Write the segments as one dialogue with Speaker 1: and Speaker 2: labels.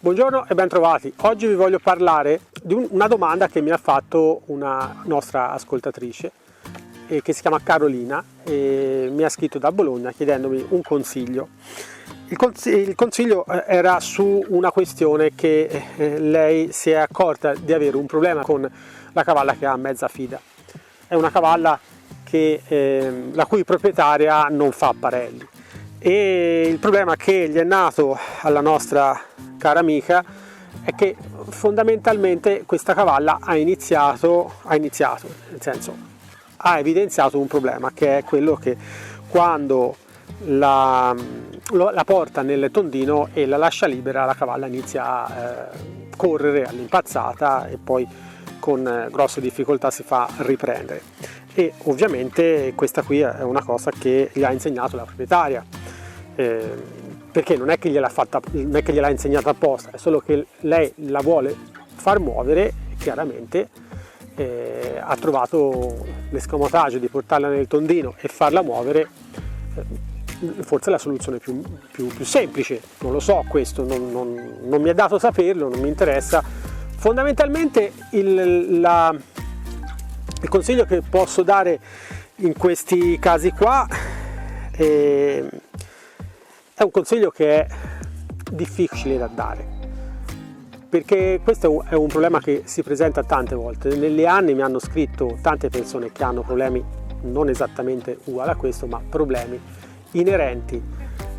Speaker 1: Buongiorno e ben trovati. Oggi vi voglio parlare di una domanda che mi ha fatto una nostra ascoltatrice che si chiama Carolina e mi ha scritto da Bologna chiedendomi un consiglio. Il consiglio era su una questione che lei si è accorta di avere un problema con la cavalla che ha mezza fida. È una cavalla la cui proprietaria non fa apparelli. E il problema che gli è nato alla nostra cara amica è che fondamentalmente questa cavalla ha evidenziato un problema, che è quello che quando la porta nel tondino e la lascia libera, la cavalla inizia a correre all'impazzata e poi con grosse difficoltà si fa riprendere. E ovviamente questa qui è una cosa che gli ha insegnato la proprietaria. Perché non è che gliel'ha insegnata apposta, è solo che lei la vuole far muovere e chiaramente ha trovato l'escamotage di portarla nel tondino e farla muovere, forse è la soluzione più semplice. Non lo so, questo non mi è dato saperlo, non mi interessa. Fondamentalmente il consiglio che posso dare in questi casi qua è un consiglio che è difficile da dare, perché questo è un problema che si presenta tante volte. Negli anni mi hanno scritto tante persone che hanno problemi non esattamente uguali a questo, ma problemi inerenti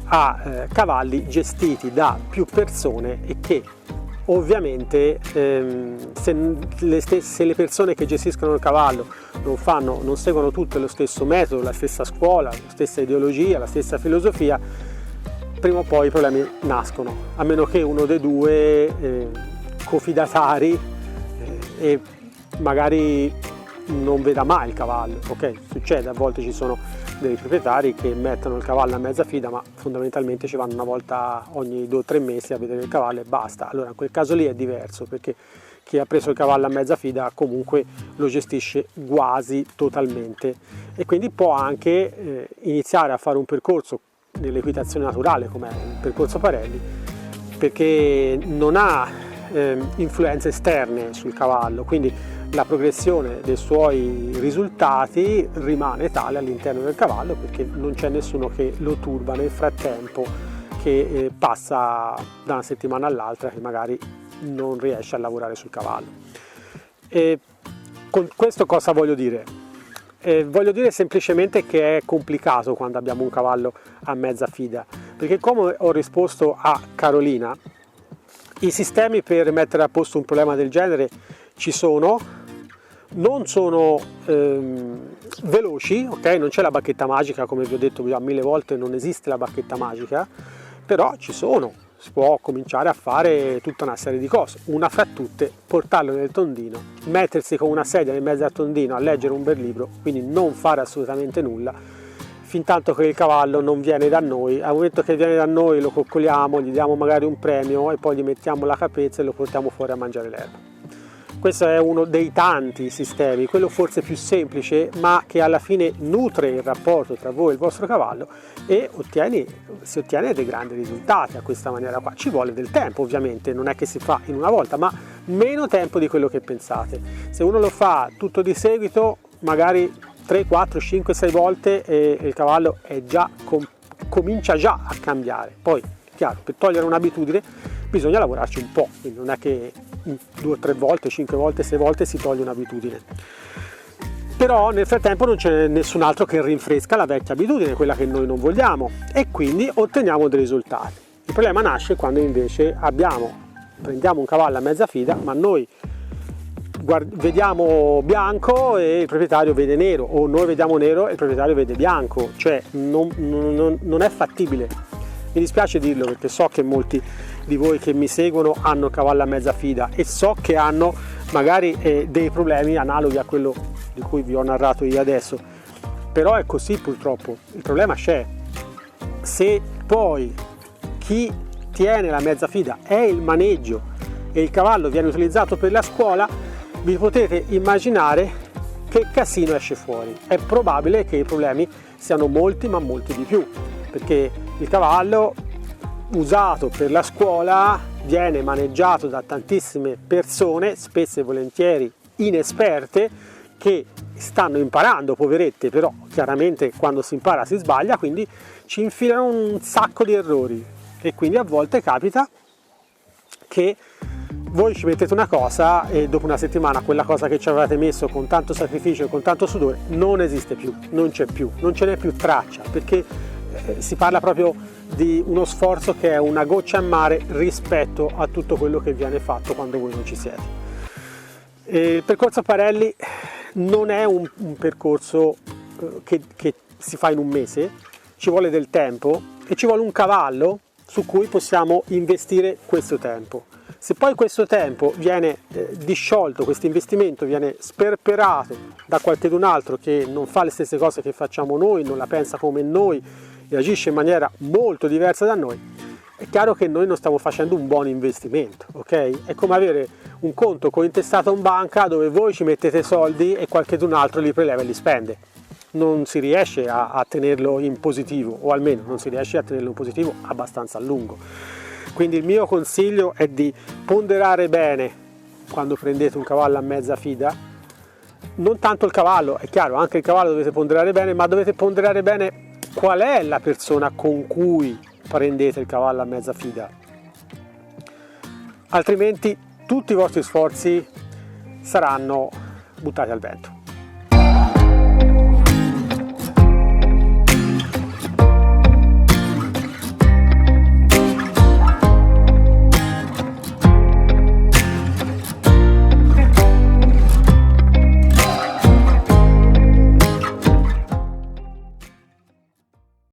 Speaker 1: a cavalli gestiti da più persone e che ovviamente se le persone che gestiscono il cavallo non seguono tutte lo stesso metodo, la stessa scuola, la stessa ideologia, la stessa filosofia, prima o poi i problemi nascono, a meno che uno dei due cofidatari e magari non veda mai il cavallo. Ok, succede, a volte ci sono dei proprietari che mettono il cavallo a mezza fida, ma fondamentalmente ci vanno una volta ogni 2 o 3 mesi a vedere il cavallo e basta. Allora in quel caso lì è diverso, perché chi ha preso il cavallo a mezza fida comunque lo gestisce quasi totalmente e quindi può anche iniziare a fare un percorso nell'equitazione naturale come il percorso Parelli, perché non ha influenze esterne sul cavallo, quindi la progressione dei suoi risultati rimane tale all'interno del cavallo, perché non c'è nessuno che lo turba nel frattempo, che passa da una settimana all'altra che magari non riesce a lavorare sul cavallo. E con questo cosa voglio dire? Voglio dire semplicemente che è complicato quando abbiamo un cavallo a mezza fida, perché come ho risposto a Carolina, i sistemi per mettere a posto un problema del genere ci sono, non sono veloci, ok? Non c'è la bacchetta magica, come vi ho detto già 1000 volte, non esiste la bacchetta magica, però ci sono. Si può cominciare a fare tutta una serie di cose, una fra tutte portarlo nel tondino, mettersi con una sedia in mezzo al tondino a leggere un bel libro, quindi non fare assolutamente nulla fin tanto che il cavallo non viene da noi. Al momento che viene da noi lo coccoliamo, gli diamo magari un premio e poi gli mettiamo la capezza e lo portiamo fuori a mangiare l'erba. Questo è uno dei tanti sistemi, quello forse più semplice, ma che alla fine nutre il rapporto tra voi e il vostro cavallo e si ottiene dei grandi risultati a questa maniera qua. Ci vuole del tempo, ovviamente, non è che si fa in una volta, ma meno tempo di quello che pensate. Se uno lo fa tutto di seguito, magari 3, 4, 5, 6 volte e il cavallo comincia già a cambiare. Poi, chiaro, per togliere un'abitudine bisogna lavorarci un po', quindi non è che 2, 3 volte, 5 volte, 6 volte si toglie un'abitudine. Però nel frattempo non c'è nessun altro che rinfresca la vecchia abitudine, quella che noi non vogliamo, e quindi otteniamo dei risultati. Il problema nasce quando invece prendiamo un cavallo a mezza fida, ma noi vediamo bianco e il proprietario vede nero, o noi vediamo nero e il proprietario vede bianco, cioè non è fattibile. Mi dispiace dirlo, perché so che molti di voi che mi seguono hanno cavallo a mezza fida e so che hanno magari dei problemi analoghi a quello di cui vi ho narrato io adesso, però è così purtroppo, il problema c'è. Se poi chi tiene la mezza fida è il maneggio e il cavallo viene utilizzato per la scuola, vi potete immaginare che casino esce fuori. È probabile che i problemi siano molti, ma molti di più, perché il cavallo usato per la scuola viene maneggiato da tantissime persone, spesso e volentieri inesperte, che stanno imparando, poverette, però chiaramente quando si impara si sbaglia, quindi ci infilano un sacco di errori e quindi a volte capita che voi ci mettete una cosa e dopo una settimana quella cosa che ci avevate messo con tanto sacrificio e con tanto sudore non esiste più, non c'è più, non ce n'è più traccia, perché si parla proprio di uno sforzo che è una goccia in mare rispetto a tutto quello che viene fatto quando voi non ci siete. Il percorso Parelli non è un percorso che si fa in un mese, ci vuole del tempo e ci vuole un cavallo su cui possiamo investire questo tempo. Se poi questo tempo viene disciolto, questo investimento viene sperperato da qualcun altro che non fa le stesse cose che facciamo noi, non la pensa come noi e agisce in maniera molto diversa da noi, è chiaro che noi non stiamo facendo un buon investimento, ok? È come avere un conto cointestato in banca dove voi ci mettete soldi e qualcun altro li preleva e li spende. Non si riesce a tenerlo in positivo, o almeno non si riesce a tenerlo in positivo abbastanza a lungo. Quindi il mio consiglio è di ponderare bene quando prendete un cavallo a mezza fida, non tanto il cavallo, è chiaro, anche il cavallo dovete ponderare bene, ma dovete ponderare bene qual è la persona con cui prendete il cavallo a mezza fida. Altrimenti tutti i vostri sforzi saranno buttati al vento.